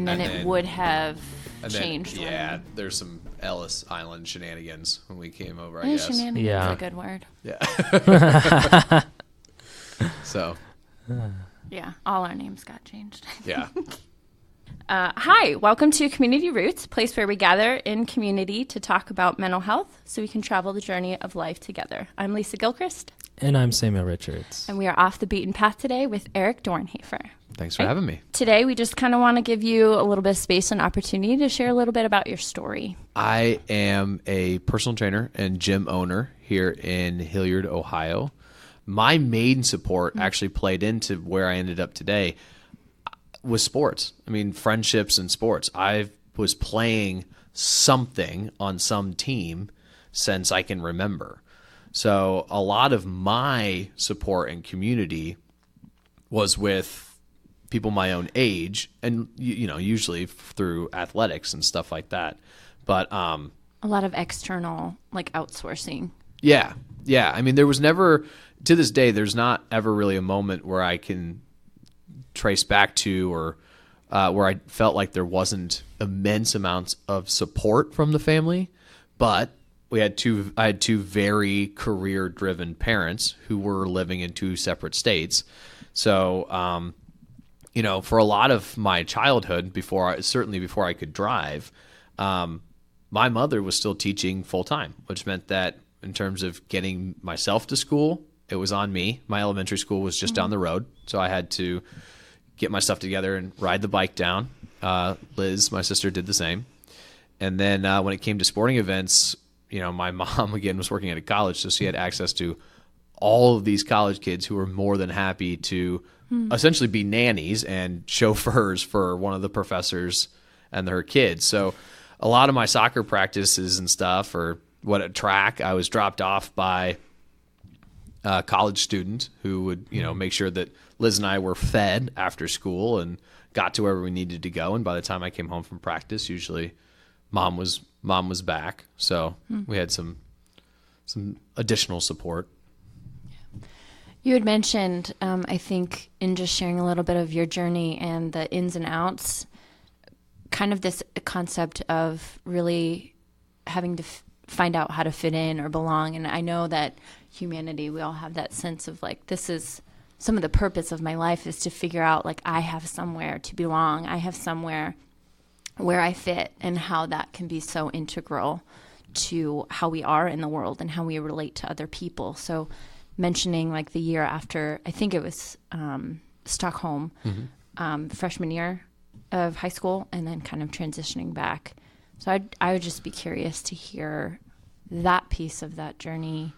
And then it would have changed. Yeah, there's some Ellis Island shenanigans when we came over, I guess. Shenanigans is a good word. Yeah. So. Yeah, all our names got changed. Yeah. Hi, welcome to Community Roots, a place where we gather in community to talk about mental health so we can travel the journey of life together. I'm Lisa Gilchrist. And I'm Samuel Richards. And we are off the beaten path today with Eric Doernhoefer. Thanks for having me. Today, we just kind of want to give you a little bit of space and opportunity to share a little bit about your story. I am a personal trainer and gym owner here in Hilliard, Ohio. My main support actually played into where I ended up today was sports. I mean, friendships and sports. I was playing something on some team since I can remember. So a lot of my support and community was with people my own age, and usually through athletics and stuff like that. But a lot of external, like outsourcing. Yeah. I mean, there was never, to this day, there's not ever really a moment where I can trace back to or where I felt like there wasn't immense amounts of support from the family. But I had two very career-driven parents who were living in two separate states. So, for a lot of my childhood, before I could drive, my mother was still teaching full-time, which meant that in terms of getting myself to school, it was on me. My elementary school was just down the road, so I had to get my stuff together and ride the bike down. Liz, my sister, did the same. And then when it came to sporting events, my mom, again, was working at a college, so she had access to all of these college kids who were more than happy to essentially be nannies and chauffeurs for one of the professors and her kids. So a lot of my soccer practices and stuff, or what at track, I was dropped off by a college student who would, make sure that Liz and I were fed after school and got to wherever we needed to go. And by the time I came home from practice, usually mom was back. So we had some additional support. You had mentioned, I think, in just sharing a little bit of your journey and the ins and outs, kind of this concept of really having to find out how to fit in or belong. And I know that humanity, we all have that sense of like, this is some of the purpose of my life is to figure out like I have somewhere to belong. I have somewhere where I fit, and how that can be so integral to how we are in the world and how we relate to other people. So mentioning like the year after, I think it was Stockholm, freshman year of high school, and then kind of transitioning back. So I would just be curious to hear that piece of that journey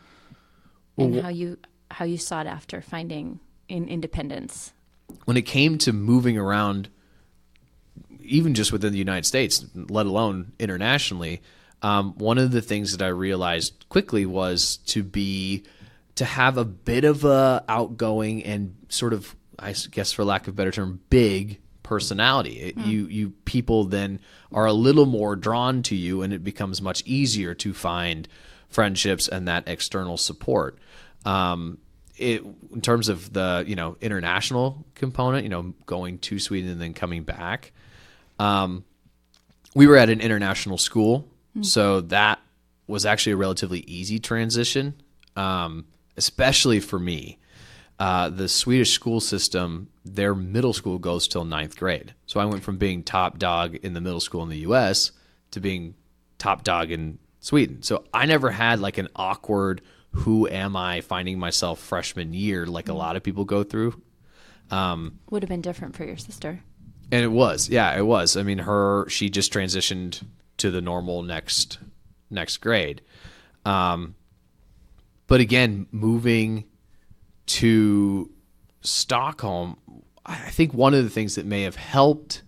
and how you sought after finding independence. When it came to moving around, even just within the United States, let alone internationally, one of the things that I realized quickly was to have a bit of a outgoing and sort of, I guess for lack of a better term, big personality. You people then are a little more drawn to you, and it becomes much easier to find friendships and that external support. In terms of the international component, going to Sweden and then coming back, we were at an international school, so that was actually a relatively easy transition, especially for me. The Swedish school system, their middle school goes till 9th grade. So I went from being top dog in the middle school in the U.S. to being top dog in Sweden. So I never had like an awkward, who am I finding myself freshman year like a lot of people go through. Would have been different for your sister. And it was. Yeah, it was. I mean, she just transitioned to the normal next grade. But again, moving to Stockholm, I think one of the things that may have helped,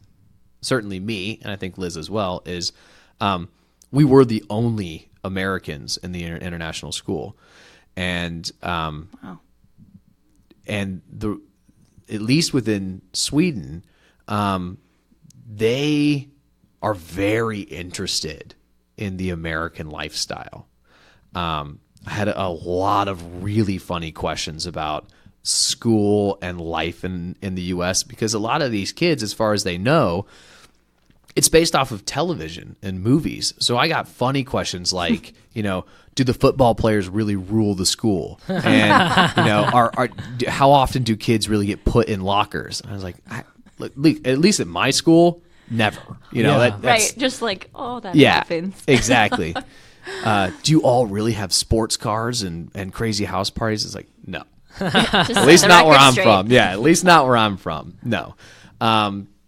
certainly me, and I think Liz as well, is we were the only Americans in the international school. And wow. And at least within Sweden, they are very interested in the American lifestyle. I had a lot of really funny questions about school and life in the U.S. because a lot of these kids, as far as they know, it's based off of television and movies. So I got funny questions like, do the football players really rule the school? And, how often do kids really get put in lockers? And I was like, at least at my school, never. That's, right. Just like, that happens. Exactly. Do you all really have sports cars and crazy house parties? It's like, no. At least not where I'm from. Yeah, at least not where I'm from. No.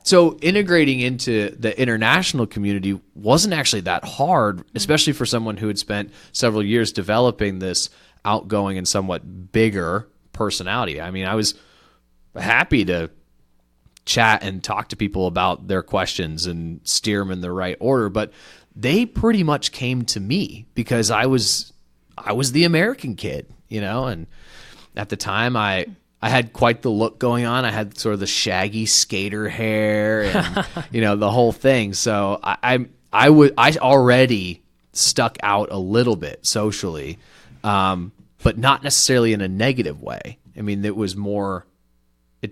So integrating into the international community wasn't actually that hard, especially for someone who had spent several years developing this outgoing and somewhat bigger personality. I mean, I was happy to chat and talk to people about their questions and steer them in the right order, but they pretty much came to me because I was the American kid, and at the time I had quite the look going on. I had sort of the shaggy skater hair and, the whole thing. So I already stuck out a little bit socially, but not necessarily in a negative way. I mean, it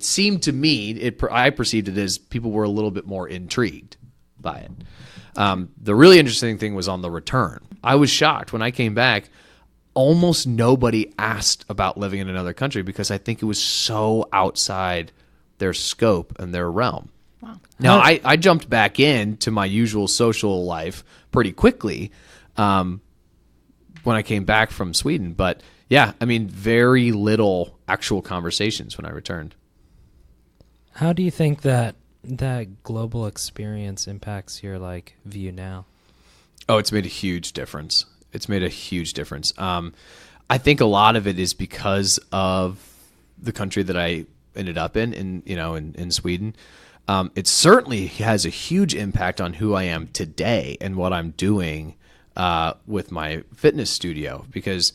seemed to me, I perceived it as people were a little bit more intrigued by it. The really interesting thing was on the return. I was shocked when I came back. Almost nobody asked about living in another country because I think it was so outside their scope and their realm. Wow. Now, I jumped back into my usual social life pretty quickly when I came back from Sweden. But yeah, I mean, very little actual conversations when I returned. How do you think that global experience impacts your view now? Oh, it's made a huge difference. I think a lot of it is because of the country that I ended up in Sweden. It certainly has a huge impact on who I am today and what I'm doing with my fitness studio, because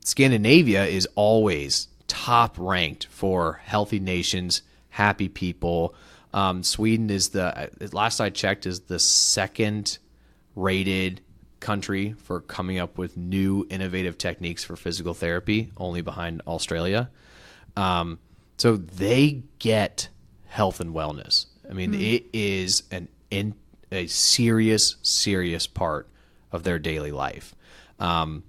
Scandinavia is always top ranked for healthy nations, happy people. Sweden is last I checked, is the second rated country for coming up with new innovative techniques for physical therapy, only behind Australia. So they get health and wellness. I mean, it is a serious part of their daily life. And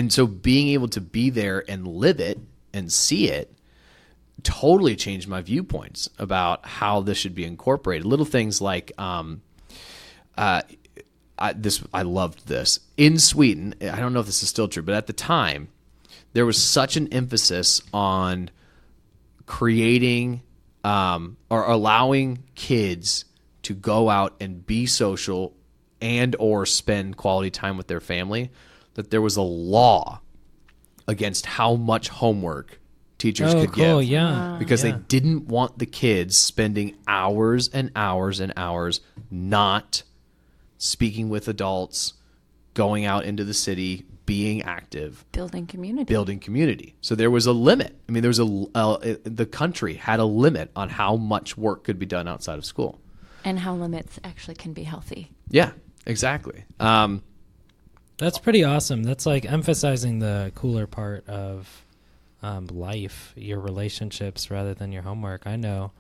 so being able to be there and live it and see it totally changed my viewpoints about how this should be incorporated. Little things like, I loved this. In Sweden, I don't know if this is still true, but at the time, there was such an emphasis on creating or allowing kids to go out and be social and or spend quality time with their family, that there was a law against how much homework teachers could give. Yeah. Because they didn't want the kids spending hours and hours and hours not speaking with adults, going out into the city, being active, building community. So there was a limit. I mean, the country had a limit on how much work could be done outside of school, and how limits actually can be healthy. Yeah, exactly. That's pretty awesome. That's emphasizing the cooler part of life, your relationships, rather than your homework. I know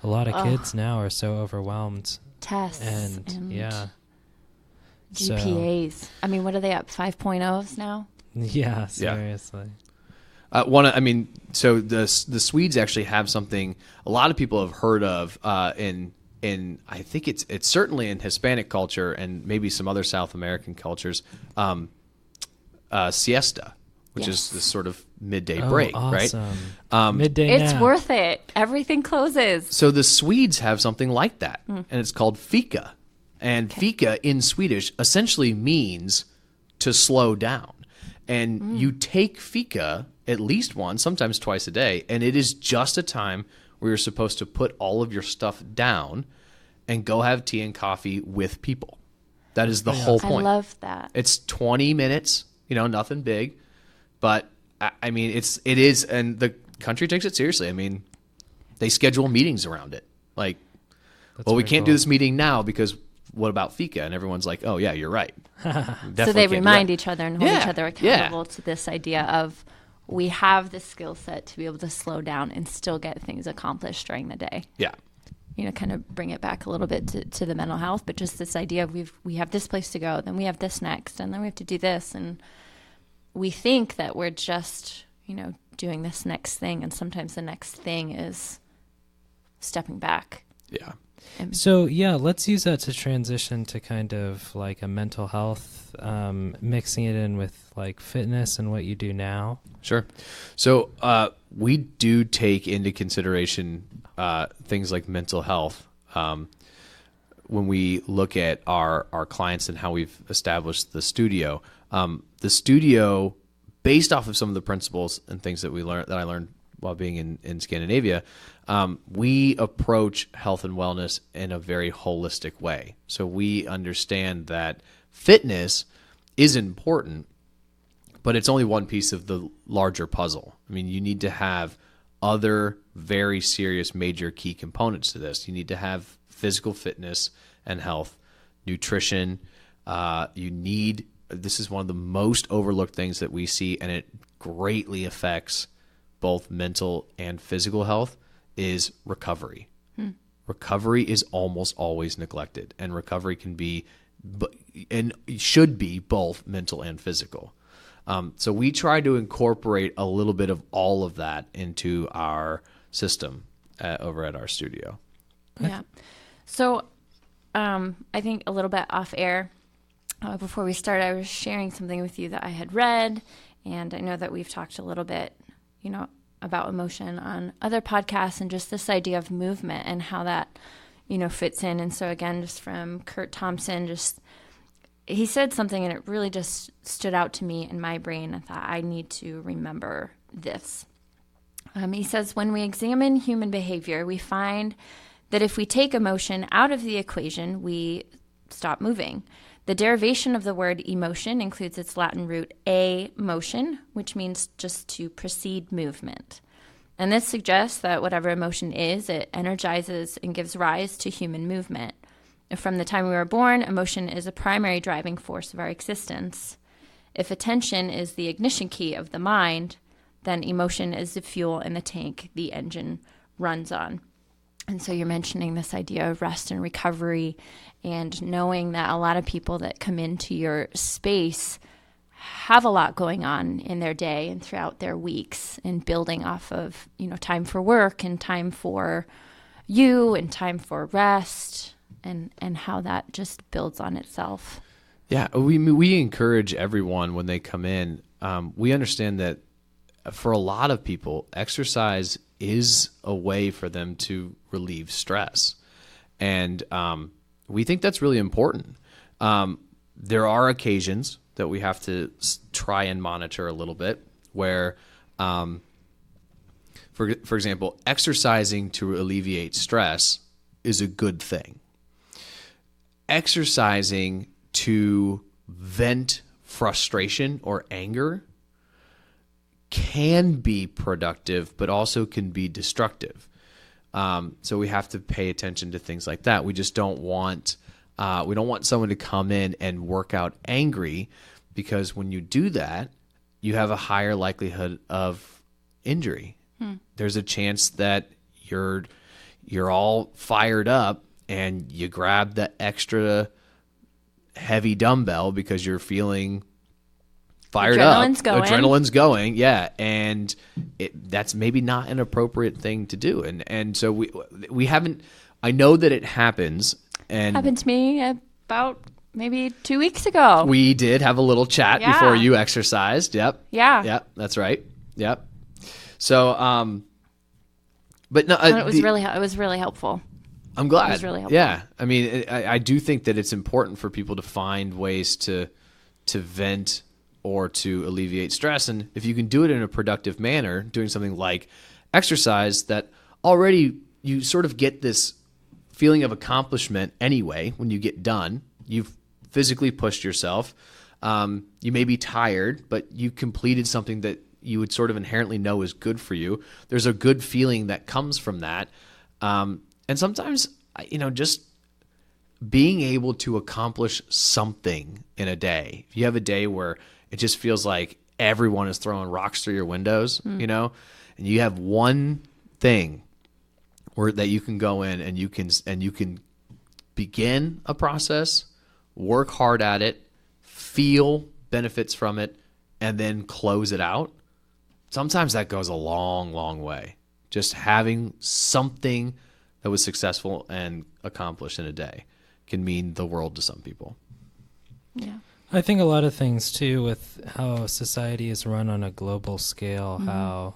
a lot of kids now are so overwhelmed. Tests and yeah. GPAs. I mean, what are they up? 5.0s now? Yeah, seriously. So the Swedes actually have something a lot of people have heard of in I think it's certainly in Hispanic culture and maybe some other South American cultures, siesta, which is this sort of midday break, awesome. Right? Midday It's nap. worth it. Everything closes. So the Swedes have something like that, and it's called fika. And fika in Swedish essentially means to slow down. And you take fika at least once, sometimes twice a day, and it is just a time where you're supposed to put all of your stuff down and go have tea and coffee with people. That is the whole point. I love that. It's 20 minutes, nothing big, but I mean, it is, and the country takes it seriously. I mean, they schedule meetings around it. Like, we can't do this meeting now because what about fika? And everyone's like, oh yeah, you're right. So they remind each other and hold each other accountable to this idea of, we have the skill set to be able to slow down and still get things accomplished during the day. Yeah. kind of bring it back a little bit to the mental health, but just this idea of we have this place to go, then we have this next, and then we have to do this. And we think that we're just, doing this next thing. And sometimes the next thing is stepping back. Yeah. So let's use that to transition to kind of like a mental health, mixing it in with like fitness and what you do now. Sure. So we do take into consideration things like mental health when we look at our clients and how we've established the studio. The studio, based off of some of the principles and things that I learned while being in Scandinavia, we approach health and wellness in a very holistic way. So we understand that fitness is important, but it's only one piece of the larger puzzle. I mean, you need to have other very serious major key components to this. You need to have physical fitness and health, nutrition. This is one of the most overlooked things that we see, and it greatly affects both mental and physical health, is recovery. Recovery is almost always neglected, and recovery can be and should be both mental and physical. So we try to incorporate a little bit of all of that into our system over at our studio. Yeah. So I think a little bit off air, before we started, I was sharing something with you that I had read, and I know that we've talked a little bit, about emotion on other podcasts, and just this idea of movement and how that, fits in. And so again, just from Kurt Thompson, he said something and it really just stood out to me in my brain. I thought, I need to remember this. He says, when we examine human behavior, we find that if we take emotion out of the equation, we stop moving. The derivation of the word emotion includes its Latin root motion, which means just to precede movement. And this suggests that whatever emotion is, it energizes and gives rise to human movement. From the time we were born, emotion is a primary driving force of our existence. If attention is the ignition key of the mind, then emotion is the fuel in the tank the engine runs on. And so you're mentioning this idea of rest and recovery, and knowing that a lot of people that come into your space have a lot going on in their day and throughout their weeks, and building off of, time for work and time for you and time for rest, and how that just builds on itself. Yeah, we encourage everyone when they come in. We understand that for a lot of people, exercise is a way for them to relieve stress. And we think that's really important. There are occasions that we have to try and monitor a little bit where, for example, exercising to alleviate stress is a good thing. Exercising to vent frustration or anger can be productive, but also can be destructive. So we have to pay attention to things like that. We just don't want someone to come in and work out angry, because when you do that, you have a higher likelihood of injury. There's a chance that you're all fired up and you grab the extra heavy dumbbell because you're feeling fired Adrenaline's going. Yeah. And that's maybe not an appropriate thing to do. And so we haven't, I know that it happens. And happened to me about maybe 2 weeks ago. We did have a little chat before you exercised. Yep. Yeah. Yep. That's right. Yep. So, but no, it was really helpful. I'm glad. It was really helpful. Yeah. I mean, I do think that it's important for people to find ways to vent or to alleviate stress. And if you can do it in a productive manner, doing something like exercise, that already you sort of get this feeling of accomplishment anyway. When you get done, you've physically pushed yourself. You may be tired, but you completed something that you would sort of inherently know is good for you. There's a good feeling that comes from that. And sometimes, just being able to accomplish something in a day. If you have a day where it just feels like everyone is throwing rocks through your windows, and you have one thing or that you can go in and you can begin a process, work hard at it, feel benefits from it, and then close it out. Sometimes that goes a long, long way. Just having something that was successful and accomplished in a day can mean the world to some people. Yeah. I think a lot of things too with how society is run on a global scale, how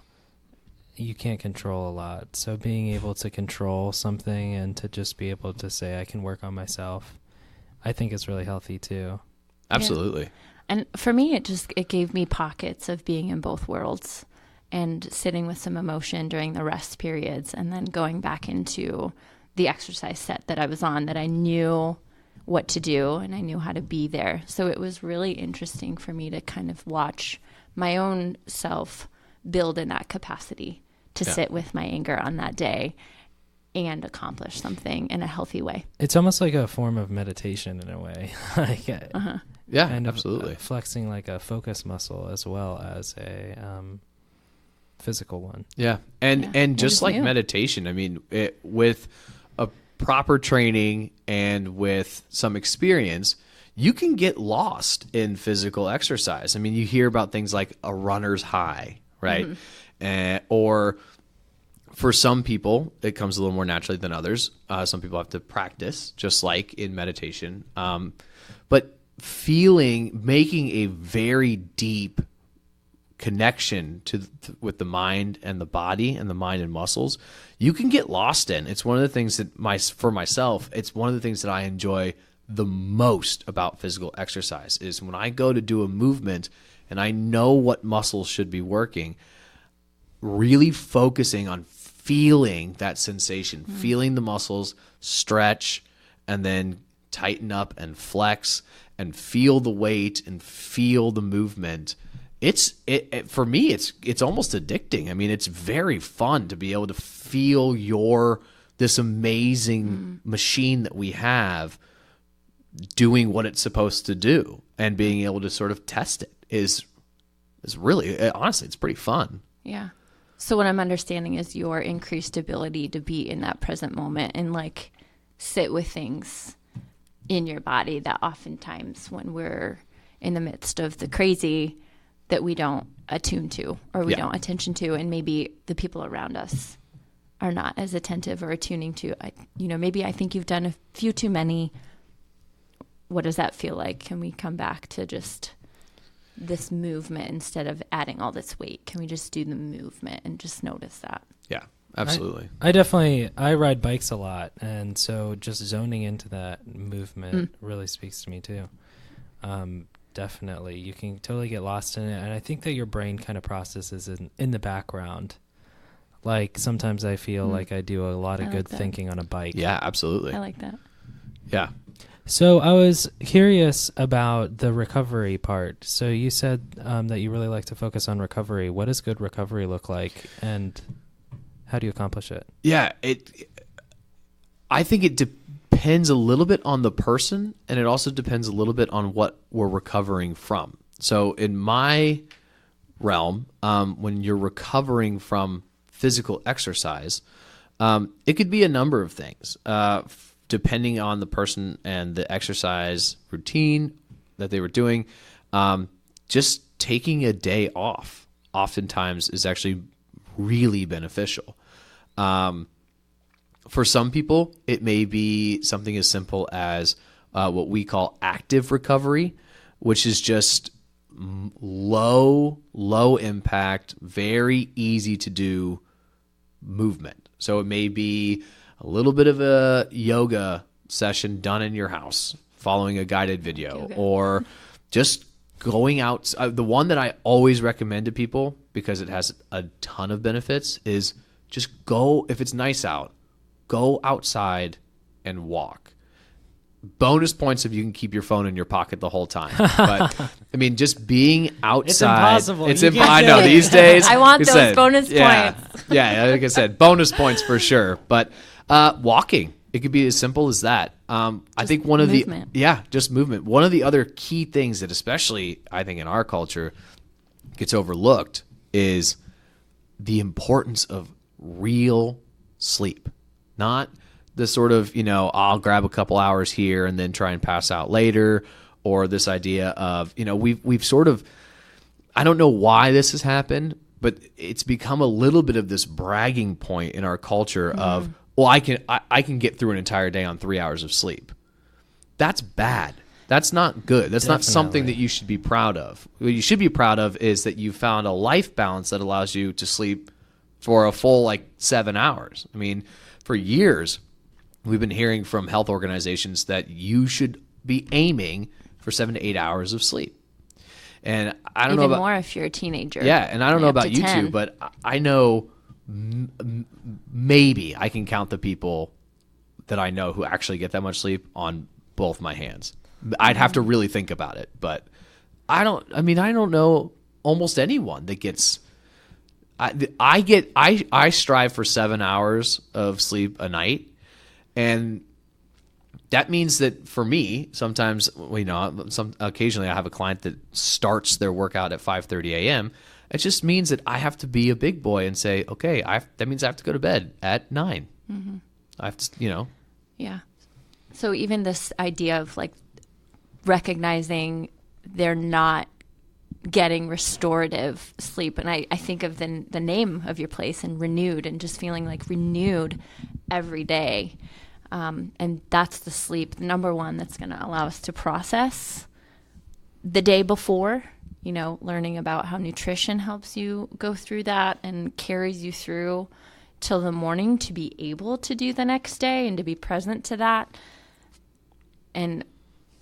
you can't control a lot. So being able to control something and to just be able to say, I can work on myself, I think is really healthy too. Absolutely. Yeah. And for me, it gave me pockets of being in both worlds and sitting with some emotion during the rest periods and then going back into the exercise set that I was on, that I knew what to do and I knew how to be there. So it was really interesting for me to kind of watch my own self build in that capacity to sit with my anger on that day and accomplish something in a healthy way. It's almost like a form of meditation in a way. Like Yeah, kind absolutely. Of flexing like a focus muscle as well as a physical one. Yeah. And just like meditation, I mean, with a proper training and with some experience, you can get lost in physical exercise. I mean, you hear about things like a runner's high, right? Or for some people, it comes a little more naturally than others. Some people have to practice, just like in meditation. But making a very deep connection with the mind and the body and the mind and muscles, you can get lost in. It's one of the things that for myself, it's one of the things that I enjoy the most about physical exercise is when I go to do a movement and I know what muscles should be working, really focusing on feeling that sensation, feeling the muscles stretch and then tighten up and flex and feel the weight and feel the movement. For me, it's almost addicting. I mean, it's very fun to be able to feel this amazing machine that we have doing what it's supposed to do, and being able to sort of test it is really, honestly, it's pretty fun. Yeah. So what I'm understanding is your increased ability to be in that present moment and like sit with things in your body that oftentimes when we're in the midst of the crazy that we don't attune to or we don't attention to, and maybe the people around us are not as attentive or attuning to. Maybe I think you've done a few too many. What does that feel like? Can we come back to just this movement instead of adding all this weight? Can we just do the movement and just notice that? Yeah, absolutely. I ride bikes a lot, and so just zoning into that movement really speaks to me too. Definitely. You can totally get lost in it. And I think that your brain kind of processes in the background. Like sometimes I feel like I do a lot of good thinking on a bike. Yeah, absolutely. I like that. Yeah. So I was curious about the recovery part. So you said that you really like to focus on recovery. What does good recovery look like, and how do you accomplish it? Yeah, I think it depends a little bit on the person, and it also depends a little bit on what we're recovering from. So in my realm, when you're recovering from physical exercise, it could be a number of things, depending on the person and the exercise routine that they were doing. Just taking a day off oftentimes is actually really beneficial. For some people, it may be something as simple as what we call active recovery, which is just low impact, very easy to do movement. So it may be a little bit of a yoga session done in your house, following a guided video, or just going out. The one that I always recommend to people, because it has a ton of benefits, is just go, if it's nice out, go outside and walk. Bonus points if you can keep your phone in your pocket the whole time. But I mean, just being outside. It's impossible. I know these days. I want those bonus points. Yeah, like I said, bonus points for sure. But walking, it could be as simple as that. I think one of just movement. One of the other key things that, especially I think in our culture, gets overlooked is the importance of real sleep. not the sort of, I'll grab a couple hours here and then try and pass out later, or this idea of, we've sort of, I don't know why this has happened, but it's become a little bit of this bragging point in our culture of, well, I can get through an entire day on 3 hours of sleep. That's bad. That's not good. That's not something that you should be proud of. What you should be proud of is that you found a life balance that allows you to sleep for a full 7 hours. I mean, for years, we've been hearing from health organizations that you should be aiming for 7 to 8 hours of sleep. And I don't know about more if you're a teenager. Yeah, and I don't know about you 10. two, but I know maybe I can count the people that I know who actually get that much sleep on both my hands. I'd have to really think about it, but I don't know almost anyone that gets. I strive for 7 hours of sleep a night, and that means that for me, sometimes occasionally I have a client that starts their workout at 5:30 a.m. It just means that I have to be a big boy and say, okay, that means I have to go to bed at 9. Mm-hmm. I have to, Yeah. So even this idea of recognizing they're not getting restorative sleep. And I think of the name of your place, and renewed, and just feeling renewed every day. And that's the sleep, number one, that's going to allow us to process the day before, learning about how nutrition helps you go through that and carries you through till the morning to be able to do the next day and to be present to that. And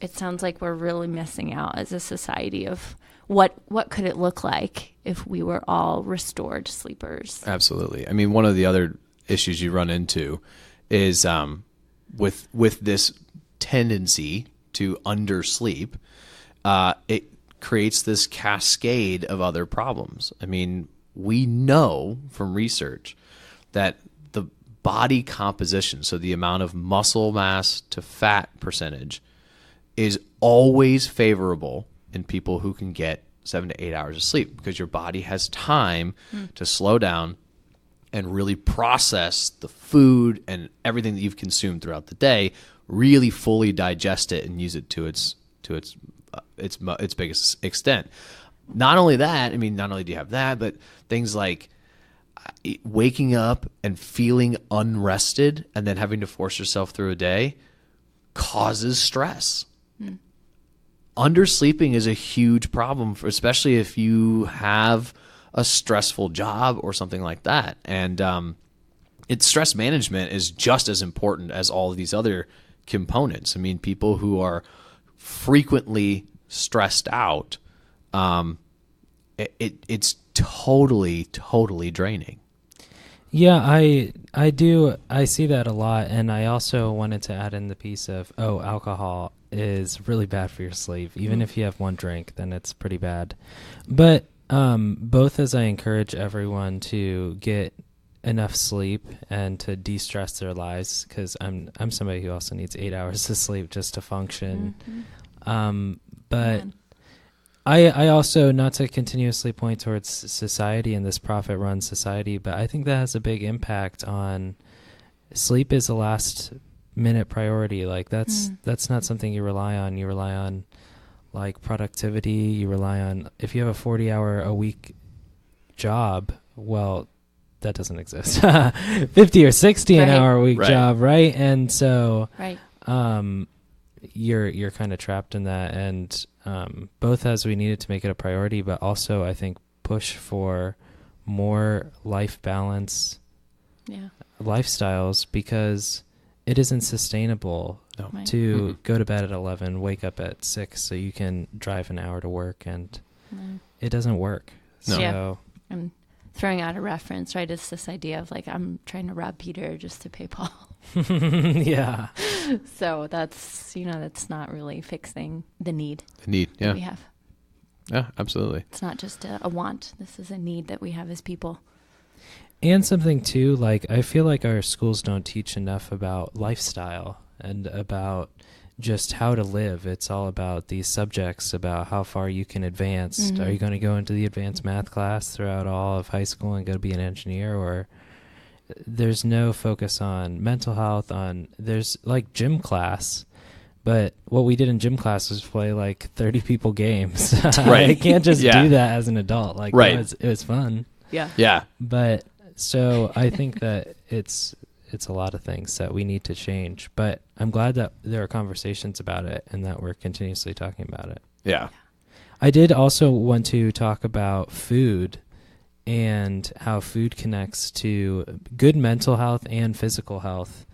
it sounds like we're really missing out as a society of what could it look like if we were all restored sleepers. Absolutely. I mean, one of the other issues you run into is with this tendency to undersleep, it creates this cascade of other problems. I mean, we know from research that the body composition, so the amount of muscle mass to fat percentage, is always favorable in people who can get 7 to 8 hours of sleep, because your body has time to slow down and really process the food and everything that you've consumed throughout the day, really fully digest it and use it to its biggest extent. Not only that, not only do you have that, but things like waking up and feeling unrested and then having to force yourself through a day causes stress. Undersleeping is a huge problem, especially if you have a stressful job or something like that. And stress management is just as important as all of these other components. I mean, people who are frequently stressed out, it's totally draining. Yeah, I do. I see that a lot. And I also wanted to add in the piece of, alcohol is really bad for your sleep. Even if you have one drink, then it's pretty bad. But both as I encourage everyone to get enough sleep and to de-stress their lives, because I'm somebody who also needs 8 hours of sleep just to function. But I also, not to continuously point towards society and this profit-run society, but I think that has a big impact on sleep. Is a last-minute priority. That's not something you rely on. You rely on productivity. You rely on, if you have a 40-hour-a-week job, well, that doesn't exist. 50 or 60 an hour a week job, right? And so, you're kind of trapped in that. And both as we needed to make it a priority, but also I think push for more life balance lifestyles, because it isn't sustainable to go to bed at 11, wake up at 6 so you can drive an hour to work, and it doesn't work. No. So I'm throwing out a reference, right? It's this idea of I'm trying to rob Peter just to pay Paul. Yeah. So that's, that's not really fixing the need. Yeah. We have. Yeah, absolutely. It's not just a want. This is a need that we have as people. And something too, I feel like our schools don't teach enough about lifestyle and about just how to live. It's all about these subjects, about how far you can advance. Are you going to go into the advanced math class throughout all of high school and go to be an engineer, or there's no focus on mental health. There's like gym class, but what we did in gym class was play like 30 people games. Right. I can't just Yeah. do that as an adult. Like, Right. it was fun. Yeah. Yeah. But so I think that it's a lot of things that we need to change. But I'm glad that there are conversations about it and that we're continuously talking about it. Yeah. I did also want to talk about food and how food connects to good mental health and physical health.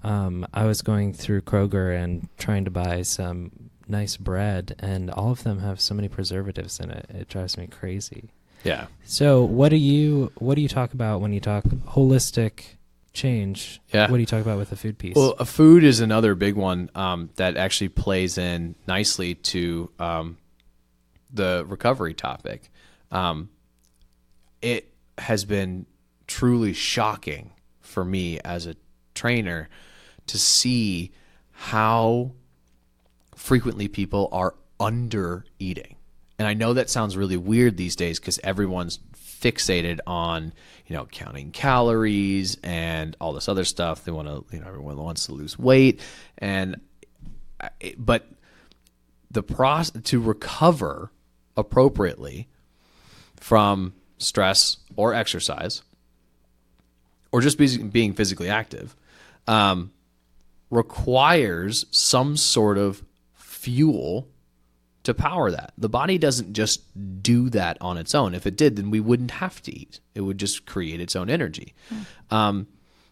I was going through Kroger and trying to buy some nice bread, and all of them have so many preservatives in it. It drives me crazy. Yeah. So what do you talk about when you talk holistic change? Yeah. What do you talk about with the food piece? Well, food is another big one that actually plays in nicely to the recovery topic. It has been truly shocking for me as a trainer to see how frequently people are under eating. And I know that sounds really weird these days because everyone's fixated on, counting calories and all this other stuff. They want to, everyone wants to lose weight. But the process to recover appropriately from stress or exercise or just being physically active requires some sort of fuel to power that. The body doesn't just do that on its own. If it did, then we wouldn't have to eat. It would just create its own energy.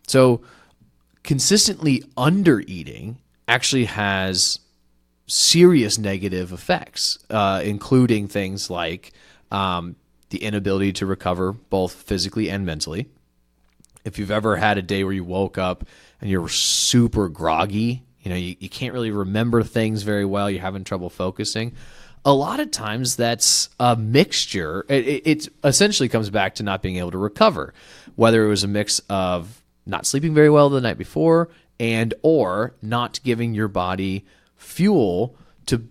So consistently under eating actually has serious negative effects, including things like the inability to recover both physically and mentally. If you've ever had a day where you woke up and you're super groggy, you can't really remember things very well, you're having trouble focusing, a lot of times that's a mixture. It essentially comes back to not being able to recover, whether it was a mix of not sleeping very well the night before and or not giving your body fuel to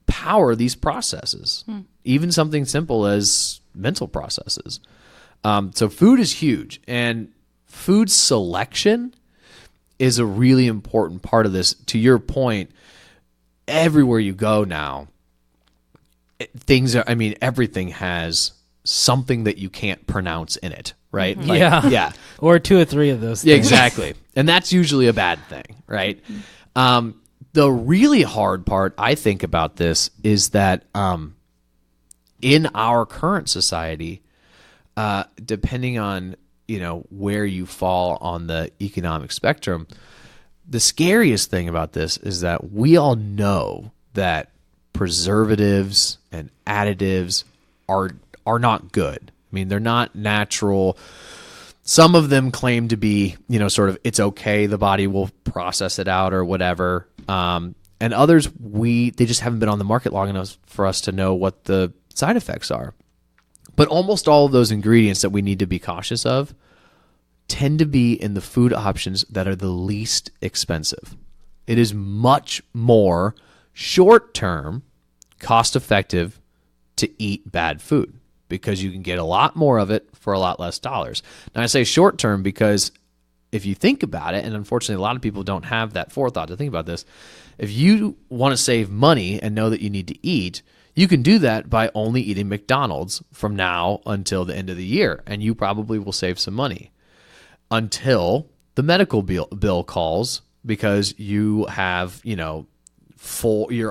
power these processes, even something simple as mental processes. So food is huge, and food selection is a really important part of this. To your point, everywhere you go now, everything has something that you can't pronounce in it, right? Yeah. Yeah. Or 2 or 3 of those things. Yeah, exactly. And that's usually a bad thing, right? The really hard part I think about this is that in our current society, depending on where you fall on the economic spectrum, the scariest thing about this is that we all know that preservatives and additives are not good. I mean, they're not natural. Some of them claim to be, sort of, it's okay, the body will process it out or whatever. And others, they just haven't been on the market long enough for us to know what the side effects are. But almost all of those ingredients that we need to be cautious of tend to be in the food options that are the least expensive. It is much more short-term, cost-effective to eat bad food because you can get a lot more of it for a lot less dollars. Now, I say short-term because if you think about it, and unfortunately a lot of people don't have that forethought to think about this, if you want to save money and know that you need to eat, you can do that by only eating McDonald's from now until the end of the year, and you probably will save some money until the medical bill calls because you have,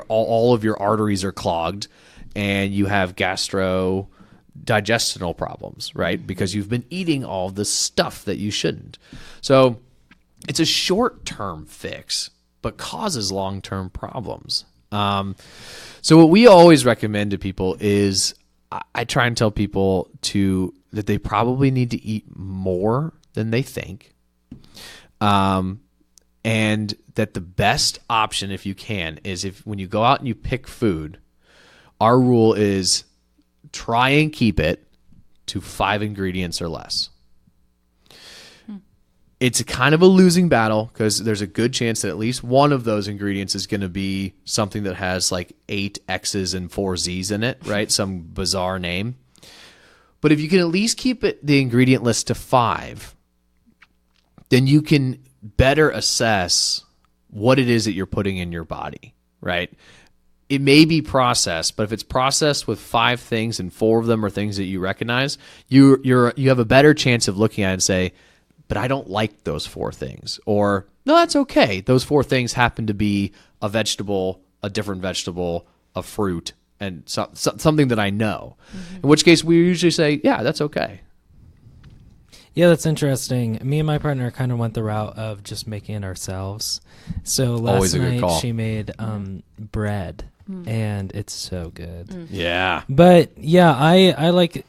all of your arteries are clogged and you have digestional problems, right? Because you've been eating all the stuff that you shouldn't. So it's a short-term fix, but causes long-term problems. So what we always recommend to people is I try and tell people that they probably need to eat more than they think. And that the best option, if you can, is when you go out and you pick food, our rule is try and keep it to 5 ingredients or less. It's kind of a losing battle because there's a good chance that at least one of those ingredients is going to be something that has like 8 X's and 4 Z's in it, right? Some bizarre name. But if you can at least keep the ingredient list to 5, then you can better assess what it is that you're putting in your body, right? It may be processed, but if it's processed with 5 things and 4 of them are things that you recognize, you have a better chance of looking at it and say, but I don't like those 4 things. Or, no, that's okay. Those 4 things happen to be a vegetable, a different vegetable, a fruit, and something that I know. In which case we usually say, yeah, that's okay. Yeah, that's interesting. Me and my partner kind of went the route of just making it ourselves. So last night she made bread, and it's so good. Yeah. But yeah, I like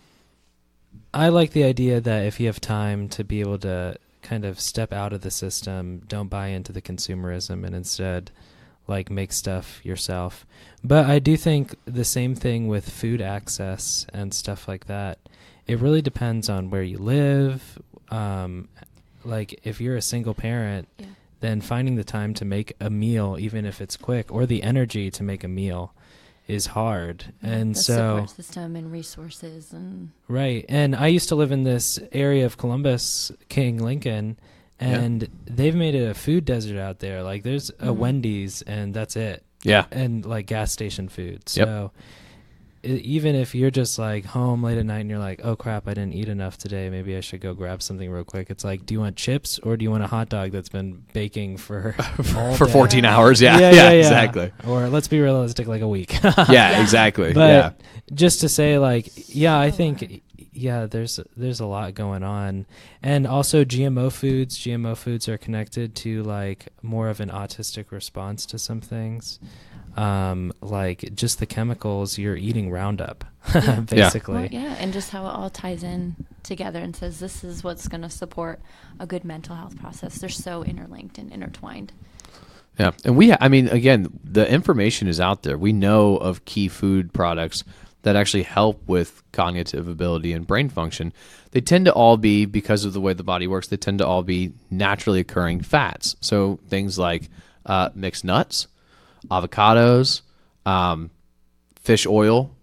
the idea that if you have time to be able to kind of step out of the system, don't buy into the consumerism, and instead like make stuff yourself. But I do think the same thing with food access and stuff like that. It really depends on where you live. Like if you're a single parent, then finding the time to make a meal, even if it's quick, or the energy to make a meal is hard. And the so support system and resources and right. And I used to live in this area of Columbus, King Lincoln, and they've made it a food desert out there. Like there's a Wendy's and that's it. Yeah. And like gas station food. So even if you're just like home late at night and you're like, oh crap, I didn't eat enough today, maybe I should go grab something real quick. It's like, do you want chips or do you want a hot dog that's been baking for all for day? 14 hours? Yeah, exactly. Or let's be realistic, like a week. Yeah, exactly. But just to say, like, I think there's a lot going on. And also GMO foods are connected to like more of an autistic response to some things. Like just the chemicals, you're eating Roundup, basically. Well, and just how it all ties in together and says this is what's going to support a good mental health process. They're so interlinked and intertwined. Yeah, and again, the information is out there. We know of key food products that actually help with cognitive ability and brain function. They tend to all be, because of the way the body works, they tend to all be naturally occurring fats. So things like mixed nuts, avocados, fish oil,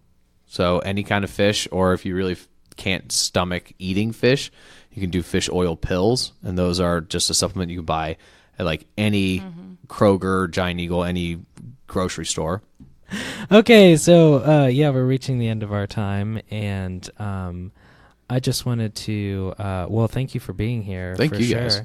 so any kind of fish, or if you really can't stomach eating fish, you can do fish oil pills, and those are just a supplement you can buy at like any Kroger, Giant Eagle, any grocery store. Okay, so we're reaching the end of our time, and I just wanted to thank you for being here. Thank you, guys.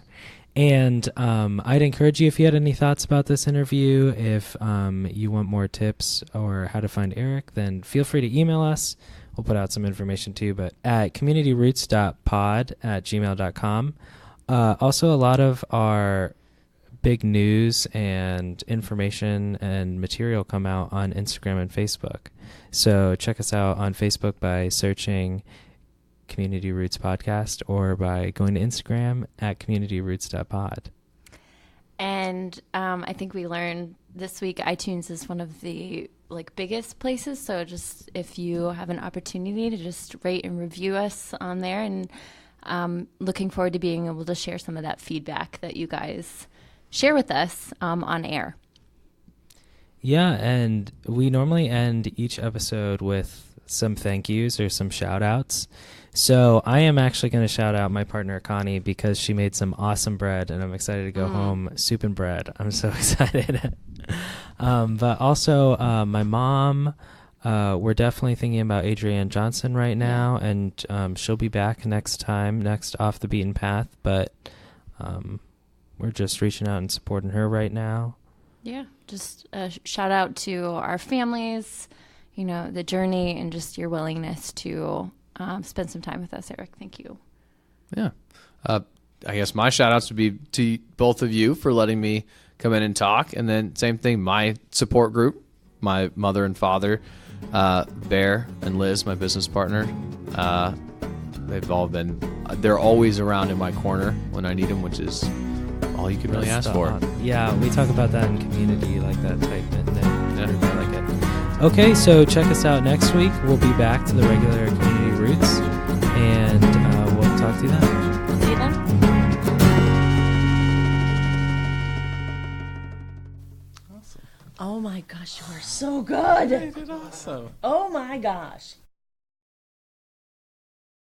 And I'd encourage you, if you had any thoughts about this interview, if you want more tips or how to find Eric, then feel free to email us. We'll put out some information too, but at communityroots.pod@gmail.com. Also, a lot of our big news and information and material come out on Instagram and Facebook. So check us out on Facebook by searching Community Roots Podcast or by going to Instagram at communityroots.pod. And I think we learned this week iTunes is one of the biggest places. So just if you have an opportunity to just rate and review us on there, and looking forward to being able to share some of that feedback that you guys share with us on air. Yeah, and we normally end each episode with some thank yous or some shout outs. So I am actually going to shout out my partner Connie because she made some awesome bread, and I'm excited to go home. Soup and bread. I'm so excited. But also my mom, we're definitely thinking about Adrienne Johnson right now, and she'll be back next Off the Beaten Path, but we're just reaching out and supporting her right now. Yeah, just a shout out to our families, the journey, and just your willingness to spend some time with us, Eric. Thank you. Yeah. I guess my shout outs would be to both of you for letting me come in and talk. And then same thing, my support group, my mother and father, Bear and Liz, my business partner. They're always around in my corner when I need them, which is all you can really ask for. Yeah, we talk about that in community, like that tight knit. I like it. Okay, so check us out next week. We'll be back to the regular Community Roots, and we'll talk to you then. See you then. Awesome. Oh my gosh, you are so good. You did awesome. Oh my gosh.